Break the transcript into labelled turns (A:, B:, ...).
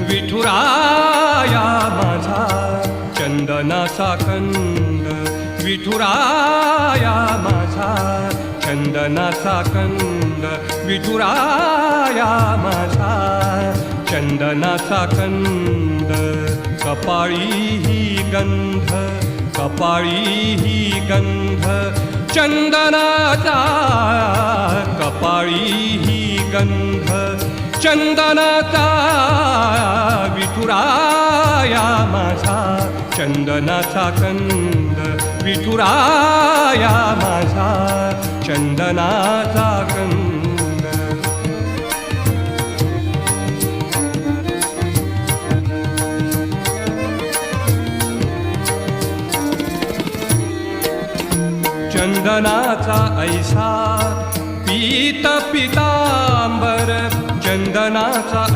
A: विठुराया माझा चंदनाचा कंद, विठुराया माझा चंदनाचा कंद, विठुराया माझा चंदनाचा कंद. कपाळी ही गंध, कपाळी ही गंध चंदनाचा, कपाळी ही गंध चंदनाचा. विठुराया माझा चंदनाचा कंद, विठुराया माझा चंदनाचा कंद. चंदनाचा ऐसा पीत पितांबर, चंदनाचा